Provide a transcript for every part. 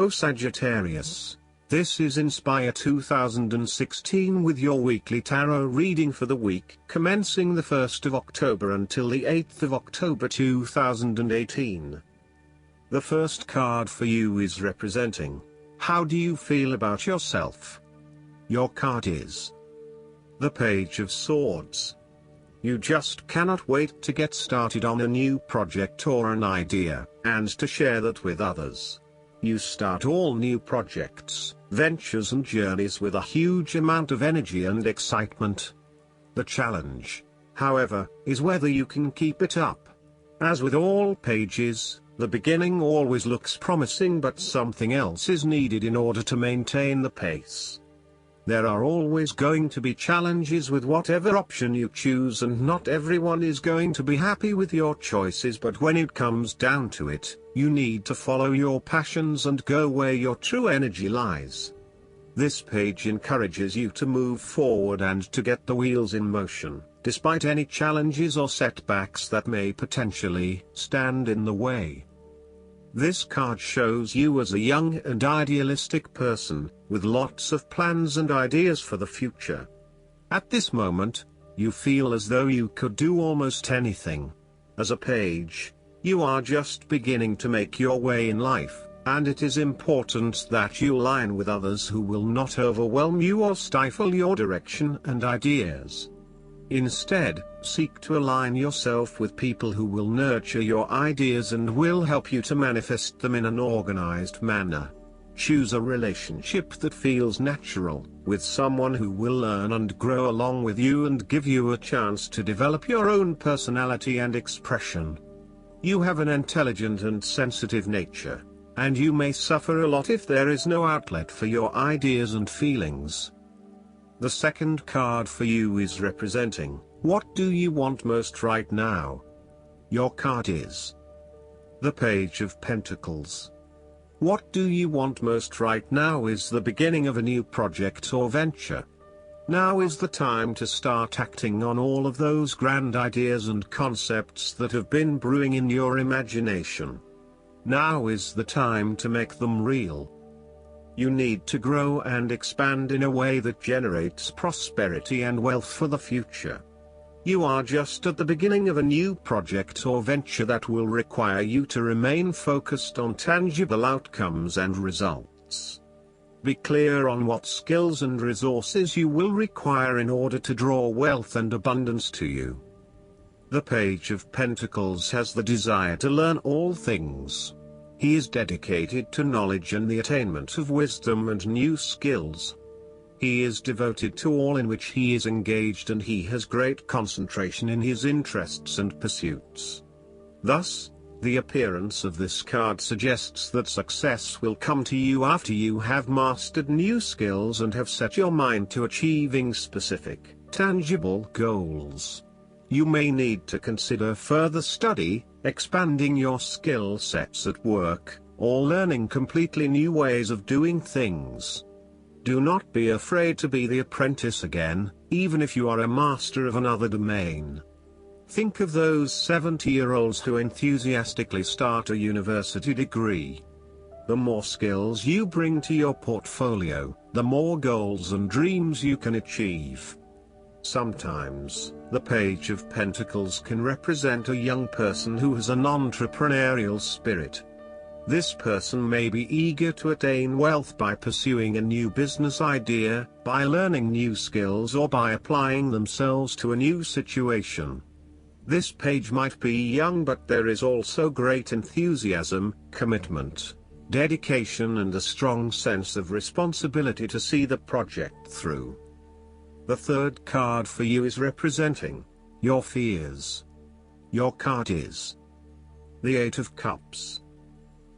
Hello Sagittarius. This is Inspire 2016 with your weekly tarot reading for the week commencing the 1st of October until the 8th of October 2018. The first card for you is representing, how do you feel about yourself? Your card is the Page of Swords. You just cannot wait to get started on a new project or an idea, and to share that with others. You start all new projects, ventures and journeys with a huge amount of energy and excitement. The challenge, however, is whether you can keep it up. As with all pages, the beginning always looks promising, but something else is needed in order to maintain the pace. There are always going to be challenges with whatever option you choose, and not everyone is going to be happy with your choices, but when it comes down to it, you need to follow your passions and go where your true energy lies. This page encourages you to move forward and to get the wheels in motion, despite any challenges or setbacks that may potentially stand in the way. This card shows you as a young and idealistic person, with lots of plans and ideas for the future. At this moment, you feel as though you could do almost anything. As a page, you are just beginning to make your way in life, and it is important that you align with others who will not overwhelm you or stifle your direction and ideas. Instead, seek to align yourself with people who will nurture your ideas and will help you to manifest them in an organized manner. Choose a relationship that feels natural, with someone who will learn and grow along with you and give you a chance to develop your own personality and expression. You have an intelligent and sensitive nature, and you may suffer a lot if there is no outlet for your ideas and feelings. The second card for you is representing, what do you want most right now? Your card is the Page of Pentacles. What do you want most right now is the beginning of a new project or venture. Now is the time to start acting on all of those grand ideas and concepts that have been brewing in your imagination. Now is the time to make them real. You need to grow and expand in a way that generates prosperity and wealth for the future. You are just at the beginning of a new project or venture that will require you to remain focused on tangible outcomes and results. Be clear on what skills and resources you will require in order to draw wealth and abundance to you. The Page of Pentacles has the desire to learn all things. He is dedicated to knowledge and the attainment of wisdom and new skills. He is devoted to all in which he is engaged, and he has great concentration in his interests and pursuits. Thus, the appearance of this card suggests that success will come to you after you have mastered new skills and have set your mind to achieving specific, tangible goals. You may need to consider further study, expanding your skill sets at work, or learning completely new ways of doing things. Do not be afraid to be the apprentice again, even if you are a master of another domain. Think of those 70-year-olds who enthusiastically start a university degree. The more skills you bring to your portfolio, the more goals and dreams you can achieve. Sometimes, the Page of Pentacles can represent a young person who has an entrepreneurial spirit. This person may be eager to attain wealth by pursuing a new business idea, by learning new skills, or by applying themselves to a new situation. This page might be young, but there is also great enthusiasm, commitment, dedication, and a strong sense of responsibility to see the project through. The third card for you is representing your fears. Your card is the Eight of Cups.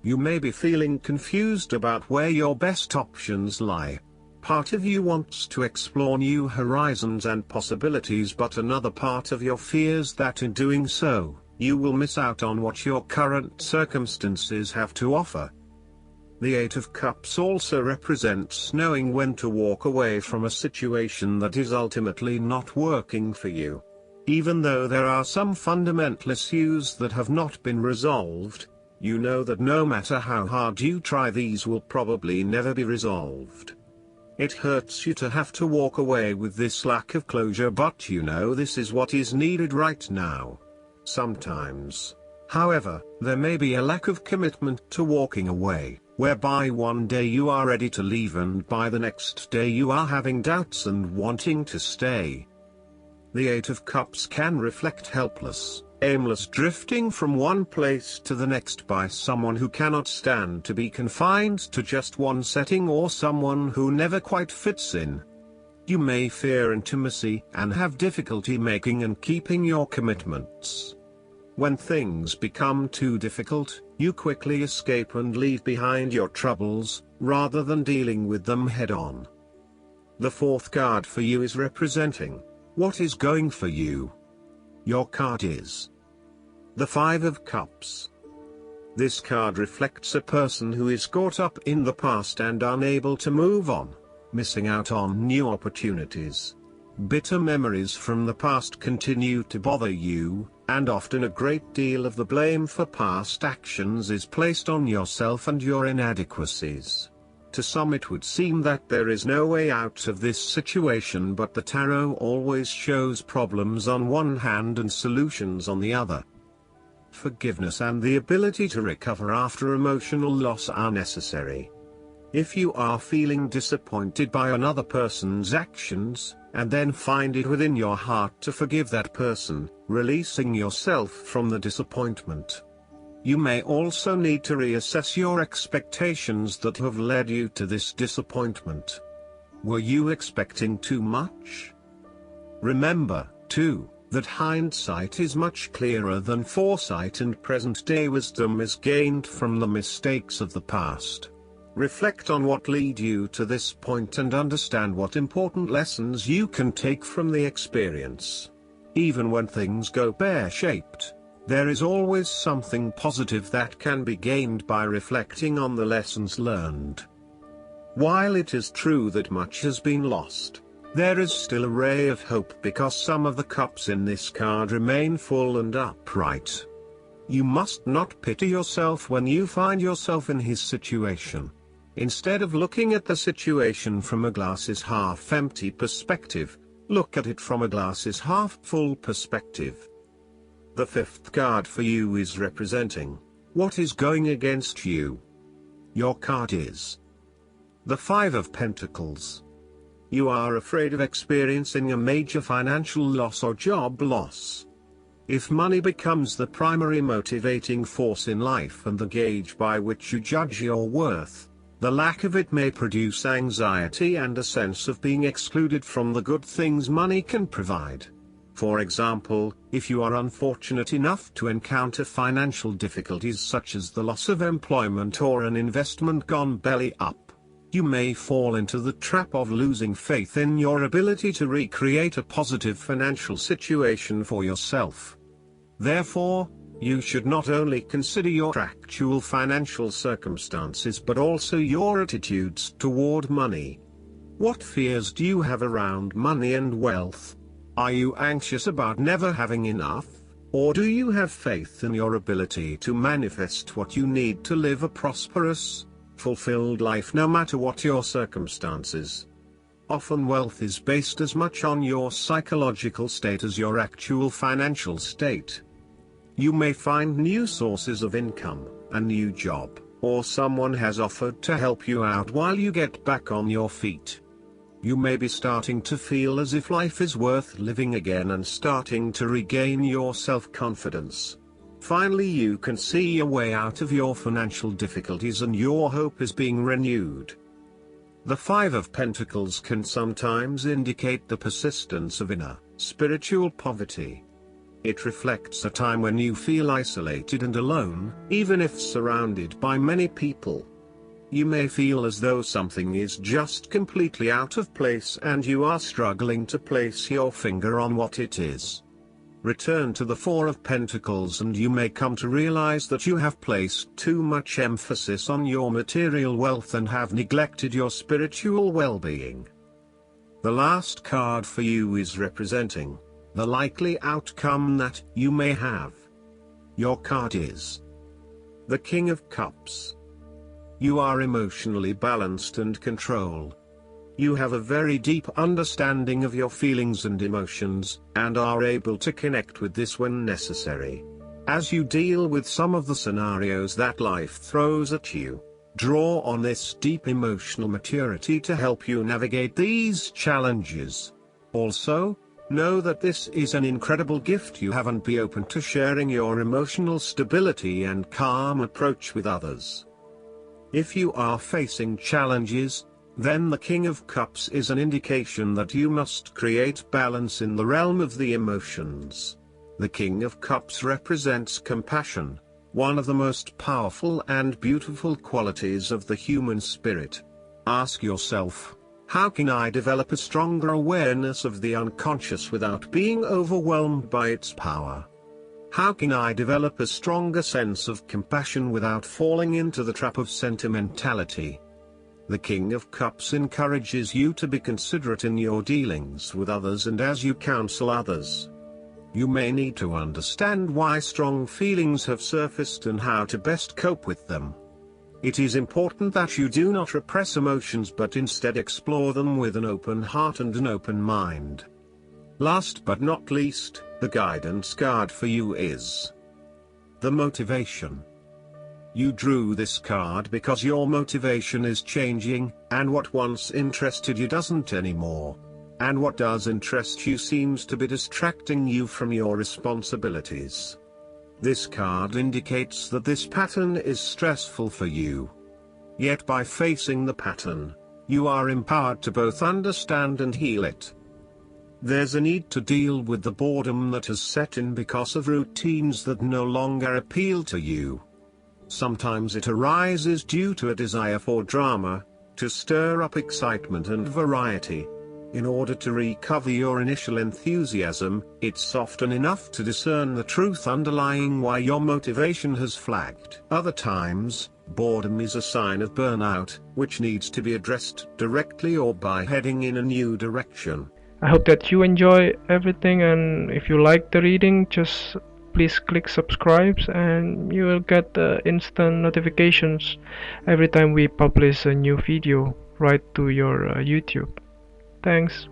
You may be feeling confused about where your best options lie. Part of you wants to explore new horizons and possibilities, but another part of you fears that in doing so, you will miss out on what your current circumstances have to offer. The Eight of Cups also represents knowing when to walk away from a situation that is ultimately not working for you. Even though there are some fundamental issues that have not been resolved, You know that no matter how hard you try, these will probably never be resolved. It hurts you to have to walk away with this lack of closure, but you know this is what is needed right now. Sometimes, however, there may be a lack of commitment to walking away, whereby one day you are ready to leave and by the next day you are having doubts and wanting to stay. The Eight of Cups can reflect helpless, aimless drifting from one place to the next by someone who cannot stand to be confined to just one setting or someone who never quite fits in. You may fear intimacy and have difficulty making and keeping your commitments. When things become too difficult, you quickly escape and leave behind your troubles, rather than dealing with them head-on. The fourth card for you is representing what is going for you. Your card is the Five of Cups. This card reflects a person who is caught up in the past and unable to move on, missing out on new opportunities. Bitter memories from the past continue to bother you, and often a great deal of the blame for past actions is placed on yourself and your inadequacies. To some it would seem that there is no way out of this situation, but the tarot always shows problems on one hand and solutions on the other. Forgiveness and the ability to recover after emotional loss are necessary. If you are feeling disappointed by another person's actions, and then find it within your heart to forgive that person, releasing yourself from the disappointment. You may also need to reassess your expectations that have led you to this disappointment. Were you expecting too much? Remember, too, that hindsight is much clearer than foresight, and present-day wisdom is gained from the mistakes of the past. Reflect on what led you to this point and understand what important lessons you can take from the experience. Even when things go pear-shaped, there is always something positive that can be gained by reflecting on the lessons learned. While it is true that much has been lost, there is still a ray of hope because some of the cups in this card remain full and upright. You must not pity yourself when you find yourself in his situation. Instead of looking at the situation from a glass is half empty perspective, look at it from a glass is half full perspective. The fifth card for you is representing what is going against you. Your card is the Five of Pentacles. You are afraid of experiencing a major financial loss or job loss. If money becomes the primary motivating force in life and the gauge by which you judge your worth, the lack of it may produce anxiety and a sense of being excluded from the good things money can provide. For example, if you are unfortunate enough to encounter financial difficulties such as the loss of employment or an investment gone belly up, you may fall into the trap of losing faith in your ability to recreate a positive financial situation for yourself. Therefore, you should not only consider your actual financial circumstances but also your attitudes toward money. What fears do you have around money and wealth? Are you anxious about never having enough, or do you have faith in your ability to manifest what you need to live a prosperous, fulfilled life no matter what your circumstances? Often wealth is based as much on your psychological state as your actual financial state. You may find new sources of income, a new job, or someone has offered to help you out while you get back on your feet. You may be starting to feel as if life is worth living again and starting to regain your self-confidence. Finally, you can see a way out of your financial difficulties and your hope is being renewed. The Five of Pentacles can sometimes indicate the persistence of inner, spiritual poverty. It reflects a time when you feel isolated and alone, even if surrounded by many people. You may feel as though something is just completely out of place and you are struggling to place your finger on what it is. Return to the Four of Pentacles and you may come to realize that you have placed too much emphasis on your material wealth and have neglected your spiritual well-being. The last card for you is representing the likely outcome that you may have. Your card is The King of Cups. You are emotionally balanced and controlled. You have a very deep understanding of your feelings and emotions, and are able to connect with this when necessary. As you deal with some of the scenarios that life throws at you, draw on this deep emotional maturity to help you navigate these challenges. Also, know that this is an incredible gift you have, and be open to sharing your emotional stability and calm approach with others. If you are facing challenges, then the King of Cups is an indication that you must create balance in the realm of the emotions. The King of Cups represents compassion, one of the most powerful and beautiful qualities of the human spirit. Ask yourself, how can I develop a stronger awareness of the unconscious without being overwhelmed by its power? How can I develop a stronger sense of compassion without falling into the trap of sentimentality? The King of Cups encourages you to be considerate in your dealings with others and as you counsel others. You may need to understand why strong feelings have surfaced and how to best cope with them. It is important that you do not repress emotions but instead explore them with an open heart and an open mind. Last but not least, the guidance card for you is the Motivation. You drew this card because your motivation is changing, and what once interested you doesn't anymore. And what does interest you seems to be distracting you from your responsibilities. This card indicates that this pattern is stressful for you. Yet by facing the pattern, you are empowered to both understand and heal it. There's a need to deal with the boredom that has set in because of routines that no longer appeal to you. Sometimes it arises due to a desire for drama, to stir up excitement and variety. In order to recover your initial enthusiasm, it's often enough to discern the truth underlying why your motivation has flagged. Other times, boredom is a sign of burnout, which needs to be addressed directly or by heading in a new direction. I hope that you enjoy everything, and if you like the reading, just please click subscribe and you will get instant notifications every time we publish a new video right to your YouTube. Thanks.